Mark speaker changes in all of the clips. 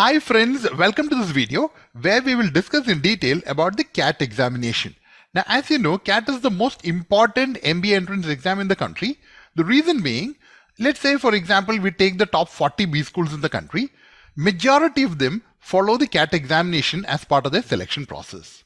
Speaker 1: Hi friends, welcome to this video where we will discuss in detail about the CAT examination. Now as you know, CAT is the most important MBA entrance exam in the country. The reason being, let's say for example we take the top 40 B schools in the country. Majority of them follow the CAT examination as part of their selection process.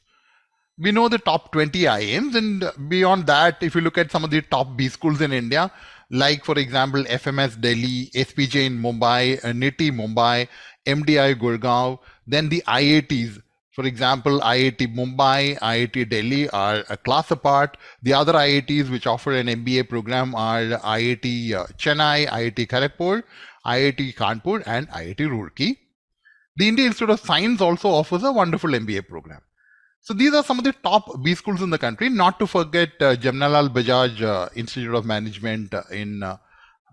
Speaker 1: We know the top 20 IIMs, and beyond that, if you look at some of the top B schools in India, like for example FMS Delhi, SPJ in Mumbai, NITI Mumbai, MDI Gurgaon, then the IITs. For example, IIT Mumbai, IIT Delhi are a class apart. The other IITs which offer an MBA program are IIT Chennai, IIT Kharagpur, IIT Kanpur, and IIT Roorkee. The Indian Institute of Science also offers a wonderful MBA program. So these are some of the top B schools in the country, not to forget Jamnalal Bajaj Institute of Management in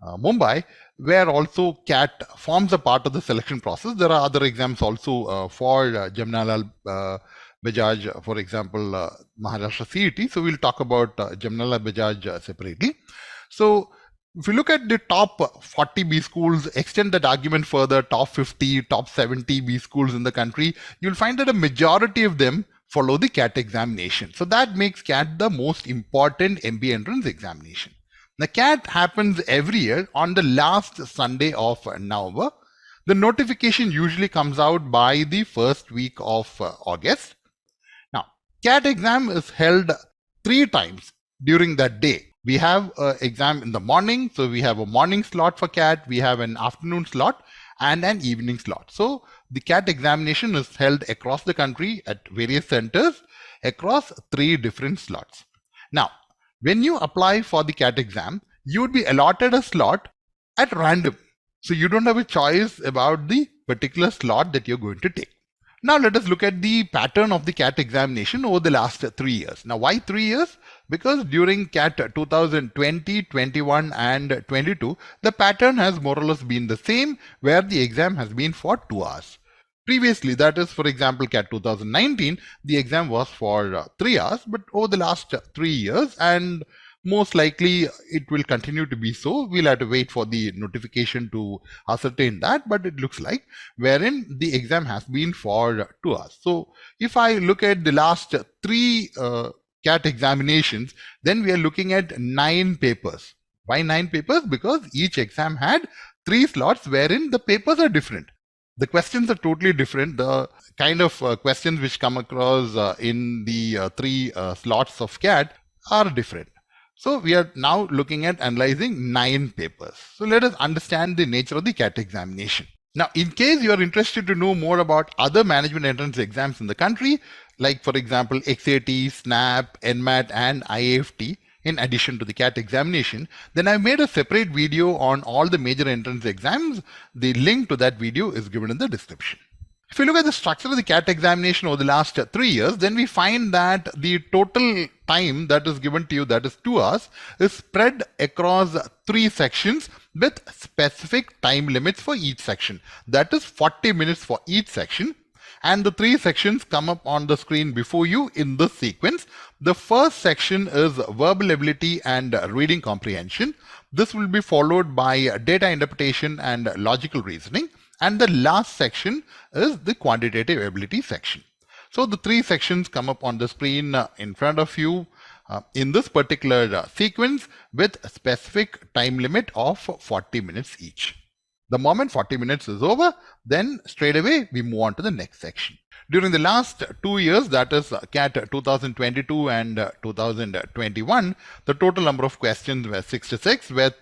Speaker 1: Mumbai, where also CAT forms a part of the selection process. There are other exams also for Jamnalal Bajaj, for example, Maharashtra CET. So we'll talk about Jamnalal Bajaj separately. So if you look at the top 40 B schools, extend that argument further, top 50, top 70 B schools in the country, you'll find that a majority of them follow the CAT examination. So that makes CAT the most important MBA entrance examination. The CAT happens every year on the last Sunday of November. The notification usually comes out by the first week of August. Now, CAT exam is held 3 times during that day. We have an exam in the morning, so we have a morning slot for CAT, we have an afternoon slot and an evening slot. So the CAT examination is held across the country at various centers across 3 different slots. Now, when you apply for the CAT exam, you would be allotted a slot at random. So you don't have a choice about the particular slot that you're going to take. Now let us look at the pattern of the CAT examination over the last 3 years. Now why 3 years? Because during CAT 2020, 21 and 22, the pattern has more or less been the same, where the exam has been for 2 hours. Previously, that is for example CAT 2019, the exam was for 3 hours, but over the last 3 years, and most likely it will continue to be so. We'll have to wait for the notification to ascertain that, but it looks like wherein the exam has been for 2 hours. So if I look at the last 3 CAT examinations, then we are looking at 9 papers. Why 9 papers? Because each exam had 3 slots wherein the papers are different. The questions are totally different. The kind of questions which come across in the 3 slots of CAT are different. So we are now looking at analyzing 9 papers. So let us understand the nature of the CAT examination. Now, in case you are interested to know more about other management entrance exams in the country, like for example XAT, SNAP, NMAT and IIFT, in addition to the CAT examination, then I've made a separate video on all the major entrance exams. The link to that video is given in the description. If you look at the structure of the CAT examination over the last 3 years, then we find that the total time that is given to you, that is 2 hours, is spread across 3 sections with specific time limits for each section. That is 40 minutes for each section. And the 3 sections come up on the screen before you in this sequence. The first section is verbal ability and reading comprehension. This will be followed by data interpretation and logical reasoning. And the last section is the quantitative ability section. So the 3 sections come up on the screen in front of you in this particular sequence with a specific time limit of 40 minutes each. The moment 40 minutes is over, then straight away we move on to the next section. During the last 2 years, that is CAT 2022 and 2021, the total number of questions were 66, with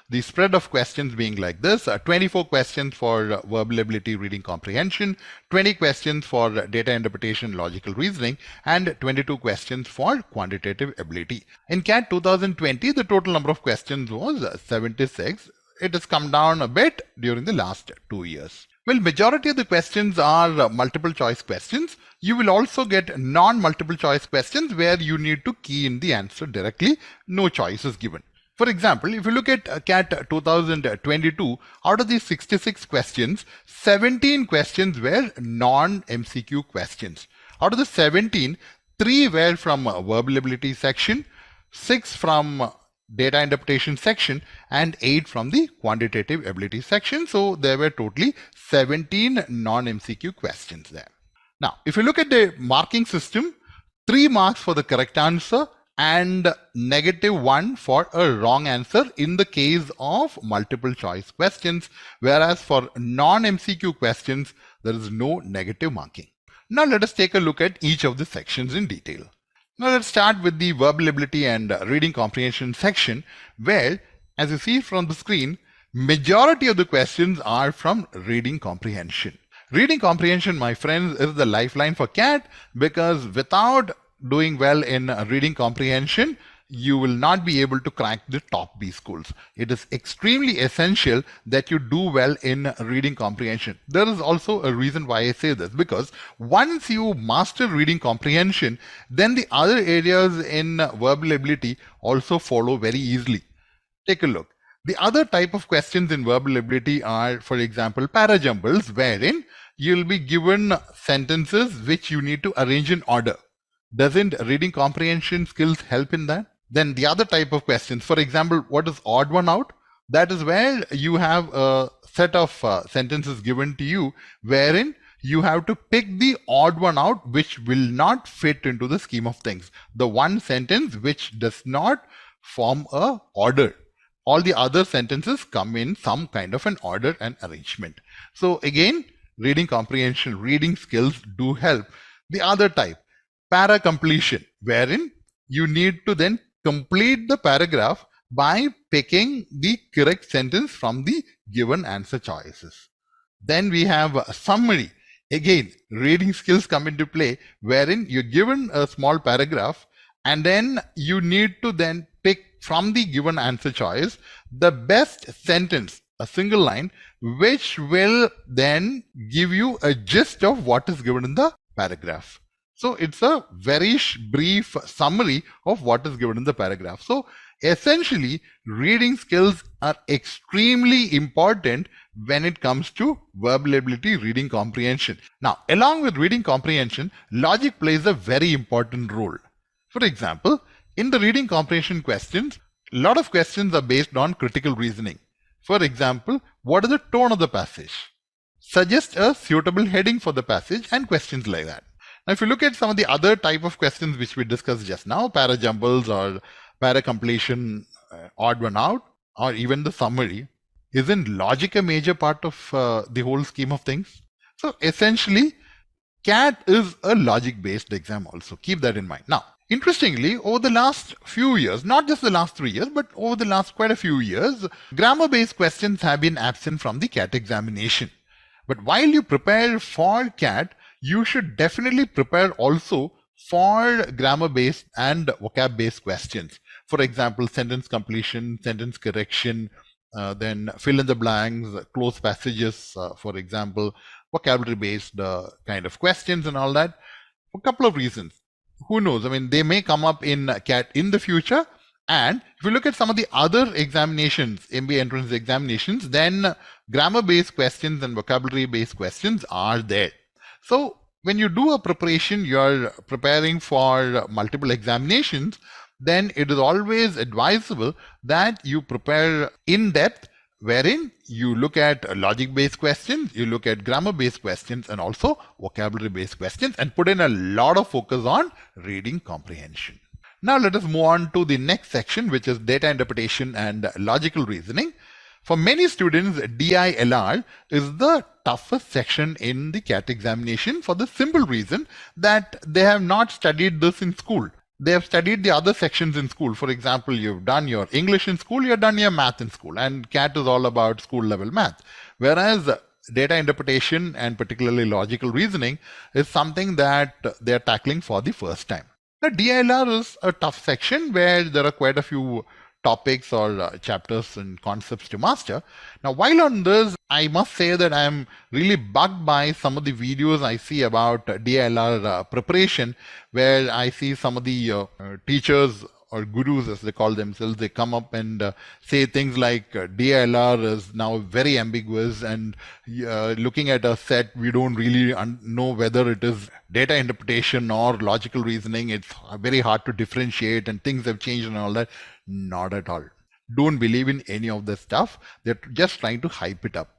Speaker 1: the spread of questions being like this: 24 questions for verbal ability, reading comprehension, 20 questions for data interpretation, logical reasoning, and 22 questions for quantitative ability. In CAT 2020, the total number of questions was 76. It has come down a bit during the last 2 years. Well, majority of the questions are multiple choice questions. You will also get non-multiple choice questions where you need to key in the answer directly. No choice is given. For example, if you look at CAT 2022, out of these 66 questions, 17 questions were non-MCQ questions. Out of the 17, 3 were from verbal ability section, 6 from data interpretation section and 8 from the quantitative ability section. So there were totally 17 non-MCQ questions there. Now, if you look at the marking system, 3 marks for the correct answer and -1 for a wrong answer in the case of multiple choice questions, whereas for non-MCQ questions, there is no negative marking. Now let us take a look at each of the sections in detail. Now let's start with the verbal ability and reading comprehension section, where, as you see from the screen, majority of the questions are from reading comprehension. Reading comprehension, my friends, is the lifeline for CAT, because without doing well in reading comprehension, you will not be able to crack the top B schools. It is extremely essential that you do well in reading comprehension. There is also a reason why I say this, because once you master reading comprehension, then the other areas in verbal ability also follow very easily. Take a look. The other type of questions in verbal ability are, for example, parajumbles, wherein you'll be given sentences which you need to arrange in order. Doesn't reading comprehension skills help in that? Then the other type of questions, for example, what is odd one out? That is where you have a set of sentences given to you, wherein you have to pick the odd one out, which will not fit into the scheme of things. The one sentence which does not form a order. All the other sentences come in some kind of an order and arrangement. So again, reading comprehension, reading skills do help. The other type, para completion, wherein you need to then complete the paragraph by picking the correct sentence from the given answer choices. Then we have a summary. Again, reading skills come into play, wherein you're given a small paragraph and then you need to then pick from the given answer choice the best sentence, a single line, which will then give you a gist of what is given in the paragraph. So it's a very brief summary of what is given in the paragraph. So essentially, reading skills are extremely important when it comes to verbal ability, reading comprehension. Now, along with reading comprehension, logic plays a very important role. For example, in the reading comprehension questions, a lot of questions are based on critical reasoning. For example, what is the tone of the passage? Suggest a suitable heading for the passage and questions like that. Now, if you look at some of the other type of questions which we discussed just now, parajumbles or para-completion, odd one out, or even the summary, isn't logic a major part of the whole scheme of things? So essentially, CAT is a logic-based exam also. Keep that in mind. Now, interestingly, over the last few years, not just the last 3 years, but over the last quite a few years, grammar-based questions have been absent from the CAT examination. But while you prepare for CAT, you should definitely prepare also for grammar-based and vocab-based questions. For example, sentence completion, sentence correction, then fill in the blanks, close passages, for example, vocabulary-based kind of questions and all that, for a couple of reasons. Who knows? I mean, they may come up in CAT in the future. And if you look at some of the other examinations, MBA entrance examinations, then grammar-based questions and vocabulary-based questions are there. So when you do a preparation, you're preparing for multiple examinations, then it is always advisable that you prepare in depth, wherein you look at logic-based questions, you look at grammar-based questions, and also vocabulary-based questions, and put in a lot of focus on reading comprehension. Now let us move on to the next section, which is data interpretation and logical reasoning. For many students, DILR is the toughest section in the CAT examination for the simple reason that they have not studied this in school. They have studied the other sections in school. For example, you've done your English in school, you've done your math in school, and CAT is all about school level math. Whereas data interpretation and particularly logical reasoning is something that they're tackling for the first time. Now, DILR is a tough section where there are quite a few topics or chapters and concepts to master. Now, while on this, I must say that I'm really bugged by some of the videos I see about DILR preparation, where I see some of the teachers or gurus, as they call themselves, they come up and say things like DILR is now very ambiguous, and looking at a set, we don't really know whether it is data interpretation or logical reasoning. It's very hard to differentiate, and things have changed and all that. Not at all. Don't believe in any of this stuff. They're just trying to hype it up.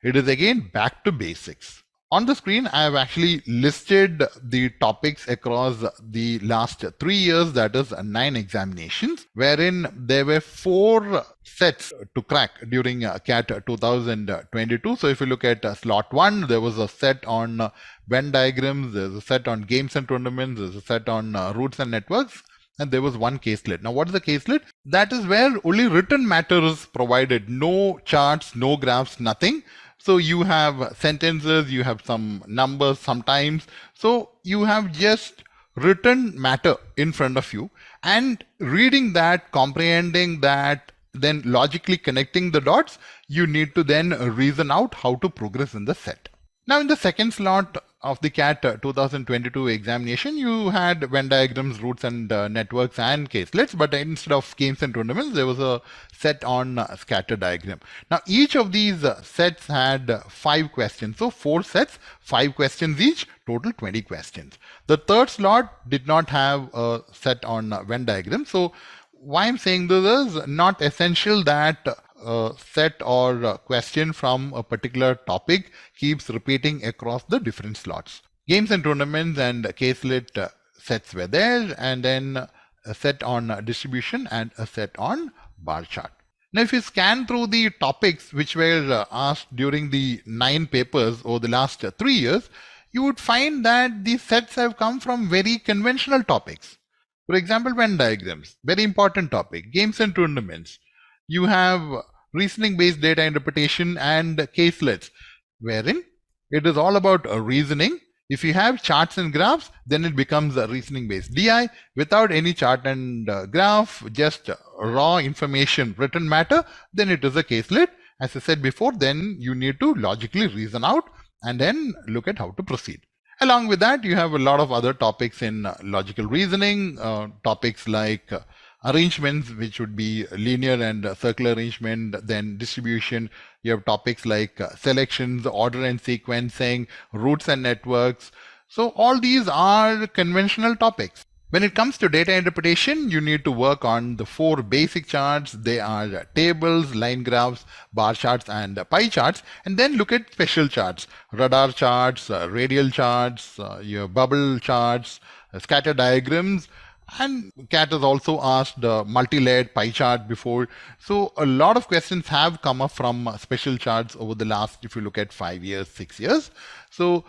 Speaker 1: It is again back to basics. On the screen, I have actually listed the topics across the last 3 years, that is 9 examinations, wherein there were 4 sets to crack during CAT 2022. So if you look at slot 1, there was a set on Venn diagrams, there's a set on games and tournaments, there's a set on routes and networks, and there was one caselet. Now, what is the caselet? That is where only written matter is provided. No charts, no graphs, nothing. So you have sentences, you have some numbers sometimes. So you have just written matter in front of you, and reading that, comprehending that, then logically connecting the dots, you need to then reason out how to progress in the set. Now in the second slot of the CAT 2022 examination, you had Venn diagrams, routes and networks and caselets, but instead of games and tournaments, there was a set on scatter diagram. Now each of these sets had 5 questions. So 4 sets, 5 questions each, total 20 questions. The third slot did not have a set on Venn diagram. So why I'm saying this is not essential that a set or a question from a particular topic keeps repeating across the different slots. Games and tournaments and caselet sets were there, and then a set on distribution and a set on bar chart. Now, if you scan through the topics which were asked during the 9 papers over the last 3 years, you would find that these sets have come from very conventional topics. For example, Venn diagrams, very important topic. Games and tournaments, you have reasoning-based data interpretation and caselets, wherein it is all about reasoning. If you have charts and graphs, then it becomes a reasoning-based DI. Without any chart and graph, just raw information, written matter, then it is a caselet. As I said before, then you need to logically reason out and then look at how to proceed. Along with that, you have a lot of other topics in logical reasoning, topics like arrangements, which would be linear and circular arrangement, then distribution. You have topics like selections, order and sequencing, routes and networks. So all these are conventional topics. When it comes to data interpretation, you need to work on the 4 basic charts. They are tables, line graphs, bar charts, and pie charts. And then look at special charts, radar charts, radial charts, your bubble charts, scatter diagrams. And CAT has also asked multi-layered pie chart before. So a lot of questions have come up from special charts over the last, if you look at 5 years, 6 years. So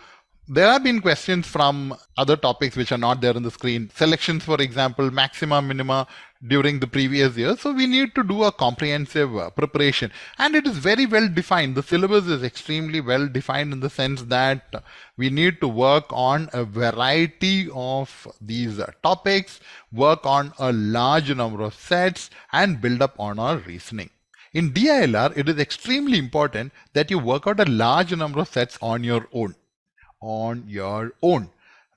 Speaker 1: there have been questions from other topics which are not there on the screen. Selections, for example, maxima, minima during the previous year. So we need to do a comprehensive preparation. And it is very well defined. The syllabus is extremely well defined in the sense that we need to work on a variety of these topics, work on a large number of sets, and build up on our reasoning. In DILR, it is extremely important that you work out a large number of sets on your own.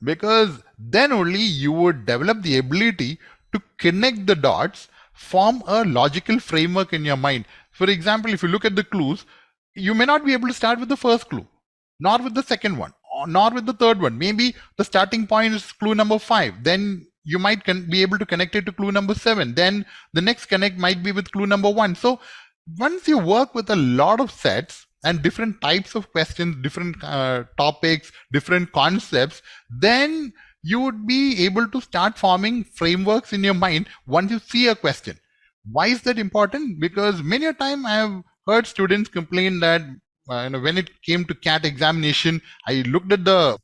Speaker 1: Because then only you would develop the ability to connect the dots, form a logical framework in your mind. For example, if you look at the clues, you may not be able to start with the first clue, nor with the second one, or nor with the third one. Maybe the starting point is clue number 5. Then you might be able to connect it to clue number 7. Then the next connect might be with clue number 1. So once you work with a lot of sets and different types of questions, different topics, different concepts, then you would be able to start forming frameworks in your mind once you see a question. Why is that important? Because many a time I have heard students complain that when it came to CAT examination, I looked at the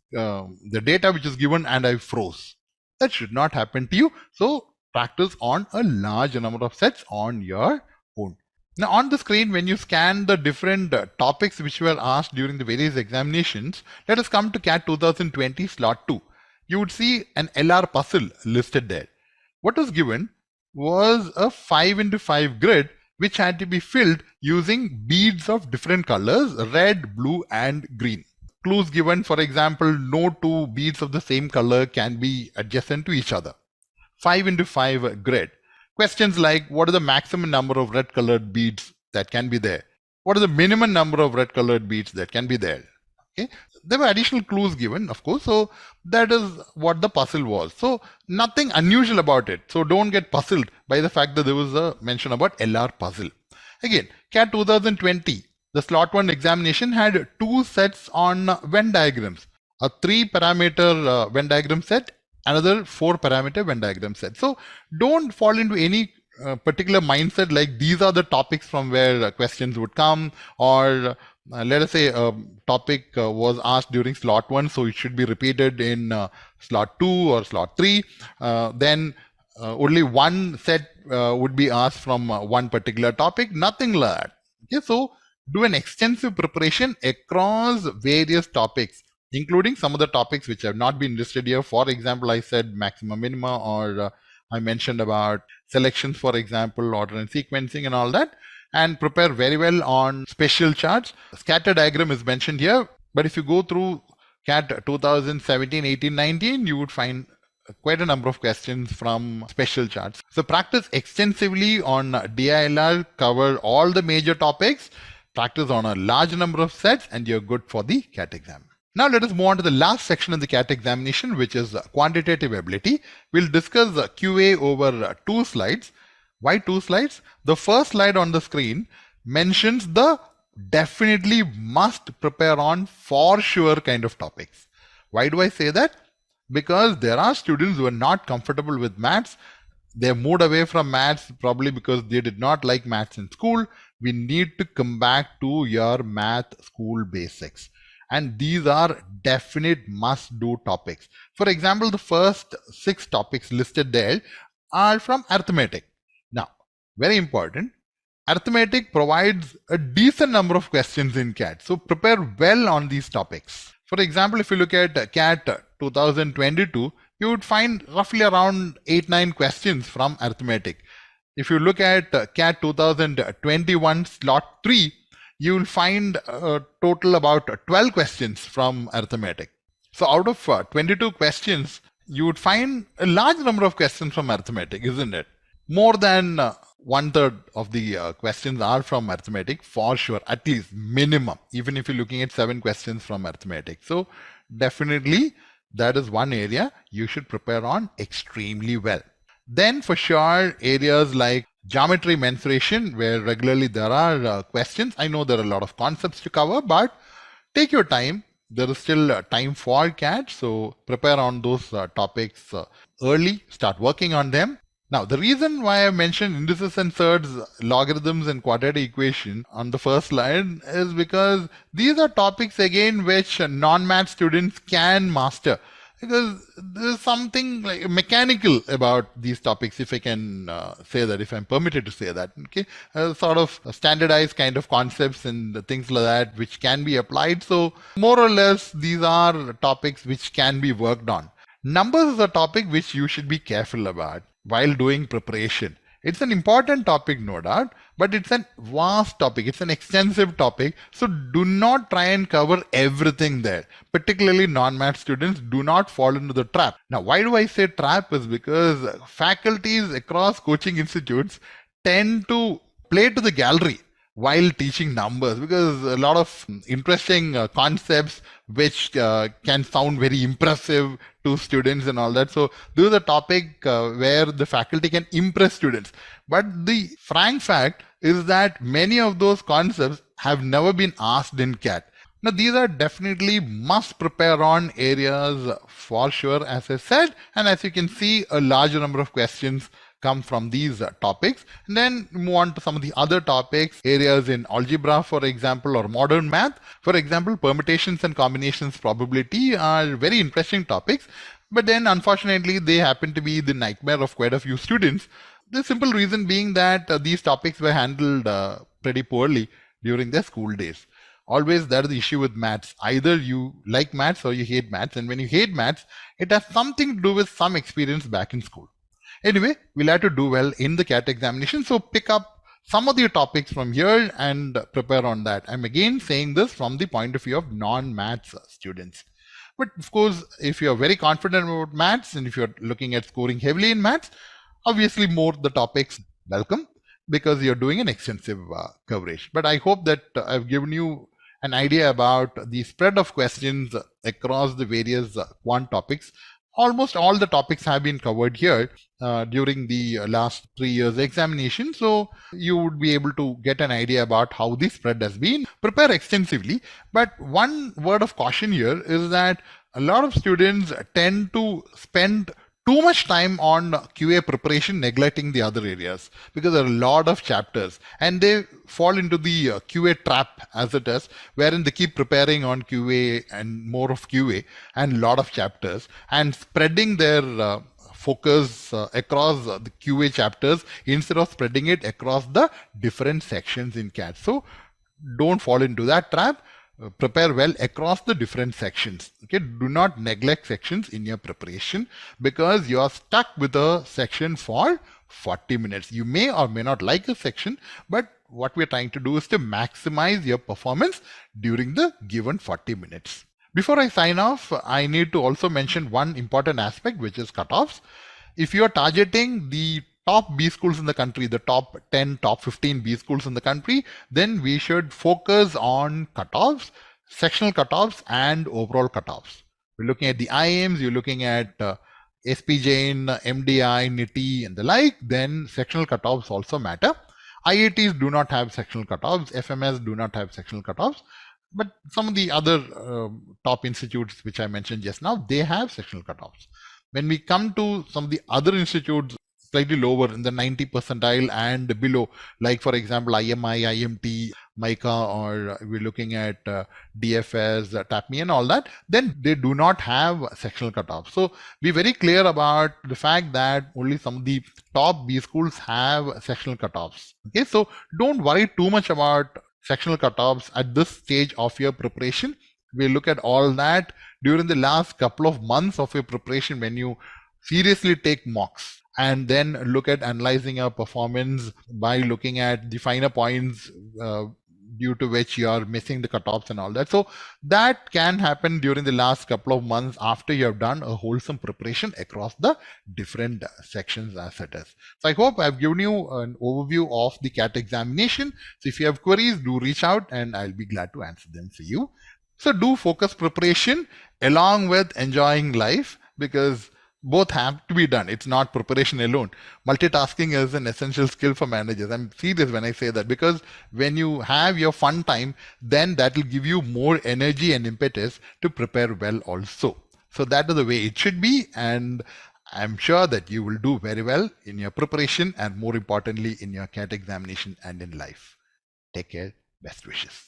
Speaker 1: data which is given and I froze. That should not happen to you. So practice on a large number of sets on your own. Now on the screen, when you scan the different topics which were asked during the various examinations, let us come to CAT 2020 slot 2. You would see an LR puzzle listed there. What was given was a 5x5 grid which had to be filled using beads of different colors, red, blue and green. Clues given, for example, no 2 beads of the same color can be adjacent to each other. 5x5 grid. Questions like, what is the maximum number of red colored beads that can be there? What is the minimum number of red colored beads that can be there? Okay. there were additional clues given, of course. So that is what the puzzle was. So nothing unusual about it. So don't get puzzled by the fact that there was a mention about LR puzzle. Again, CAT 2020, the slot 1 examination had 2 sets on Venn diagrams. A 3-parameter Venn diagram set, another 4-parameter Venn diagram set. So don't fall into any particular mindset like these are the topics from where questions would come, or let us say a topic was asked during slot 1, so it should be repeated in slot 2 or slot 3. Then only one set would be asked from one particular topic, nothing like that. Okay, so do an extensive preparation across various topics, including some of the topics which have not been listed here. For example, I said maxima minima, or I mentioned about selections, for example, order and sequencing and all that, and prepare very well on special charts. Scatter diagram is mentioned here, but if you go through CAT 2017, 18, 19, you would find quite a number of questions from special charts. So practice extensively on DILR, cover all the major topics, practice on a large number of sets, and you're good for the CAT exam. Now let us move on to the last section of the CAT examination, which is quantitative ability. We'll discuss QA over 2 slides. Why 2 slides? The first slide on the screen mentions the definitely must prepare on for sure kind of topics. Why do I say that? Because there are students who are not comfortable with maths. They moved away from maths probably because they did not like maths in school. We need to come back to your math school basics. And these are definite must-do topics. For example, the first 6 topics listed there are from arithmetic. Now, very important, arithmetic provides a decent number of questions in CAT. So prepare well on these topics. For example, if you look at CAT 2022, you would find roughly around 8-9 questions from arithmetic. If you look at CAT 2021 slot 3, you will find a total about 12 questions from arithmetic. So out of 22 questions, you would find a large number of questions from arithmetic, isn't it? More than 1/3 of the questions are from arithmetic for sure, at least minimum, even if you're looking at 7 questions from arithmetic. So definitely that is one area you should prepare on extremely well. Then for sure, areas like geometry mensuration, where regularly there are questions. I know there are a lot of concepts to cover, but take your time. There is still time for CAT, so prepare on those topics early, start working on them. Now, the reason why I mentioned indices and surds, logarithms and quadratic equation on the first slide is because these are topics again which non-math students can master. Because there's something like mechanical about these topics, if I can say that, if I'm permitted to say that, okay, sort of standardized kind of concepts and things like that which can be applied. So more or less these are topics which can be worked on. Numbers is a topic which you should be careful about while doing preparation. It's an important topic, no doubt, but it's a vast topic. It's an extensive topic. So do not try and cover everything there. Particularly non-math students, do not fall into the trap. Now, why do I say trap is because faculties across coaching institutes tend to play to the gallery while teaching numbers, because a lot of interesting concepts which can sound very impressive to students and all that. So this is a topic where the faculty can impress students. But the frank fact is that many of those concepts have never been asked in CAT. Now these are definitely must prepare on areas for sure, as I said, and as you can see, a larger number of questions come from these topics. And then move on to some of the other topics, areas in algebra, for example, or modern math. For example, permutations and combinations probability are very interesting topics, but then unfortunately they happen to be the nightmare of quite a few students. The simple reason being that these topics were handled pretty poorly during their school days. Always that's the issue with maths. Either you like maths or you hate maths, and when you hate maths, it has something to do with some experience back in school. Anyway, we'll have to do well in the CAT examination. So pick up some of the topics from here and prepare on that. I'm again saying this from the point of view of non-maths students. But of course, if you're very confident about maths and if you're looking at scoring heavily in maths, obviously more the topics welcome, because you're doing an extensive coverage. But I hope that I've given you an idea about the spread of questions across the various quant topics. Almost all the topics have been covered here during the last 3 years examination. So you would be able to get an idea about how the spread has been. Prepare extensively. But one word of caution here is that a lot of students tend to spend too much time on QA preparation, neglecting the other areas, because there are a lot of chapters and they fall into the QA trap as it is, wherein they keep preparing on QA and more of QA and a lot of chapters and spreading their focus across the QA chapters instead of spreading it across the different sections in CAT. So don't fall into that trap. Prepare well across the different sections. Okay, do not neglect sections in your preparation, because you are stuck with a section for 40 minutes. You may or may not like a section, but what we're trying to do is to maximize your performance during the given 40 minutes. Before I sign off, I need to also mention one important aspect, which is cutoffs. If you are targeting the top B schools in the country, the top 10, top 15 B schools in the country, then we should focus on cutoffs, sectional cutoffs, and overall cutoffs. We're looking at the IIMs, you're looking at SP Jain, MDI, NITI, and the like, then sectional cutoffs also matter. IITs do not have sectional cutoffs, FMS do not have sectional cutoffs, but some of the other top institutes which I mentioned just now, they have sectional cutoffs. When we come to some of the other institutes slightly lower in the 90 percentile and below, like for example IMI, IMT, MICA, or we're looking at DFS, TAPME and all that, then they do not have sectional cutoffs. So be very clear about the fact that only some of the top B schools have sectional cutoffs. Okay, so don't worry too much about sectional cutoffs at this stage of your preparation. We look at all that during the last couple of months of your preparation, when you seriously take mocks and then look at analyzing your performance by looking at the finer points due to which you are missing the cutoffs and all that. So that can happen during the last couple of months after you have done a wholesome preparation across the different sections as it is. So I hope I've given you an overview of the CAT examination. So if you have queries, do reach out and I'll be glad to answer them for you. So do focus preparation along with enjoying life, because both have to be done. It's not preparation alone. Multitasking is an essential skill for managers. I'm serious when I say that, because when you have your fun time, then that will give you more energy and impetus to prepare well also. So that is the way it should be, and I'm sure that you will do very well in your preparation and more importantly in your CAT examination and in life. Take care. Best wishes.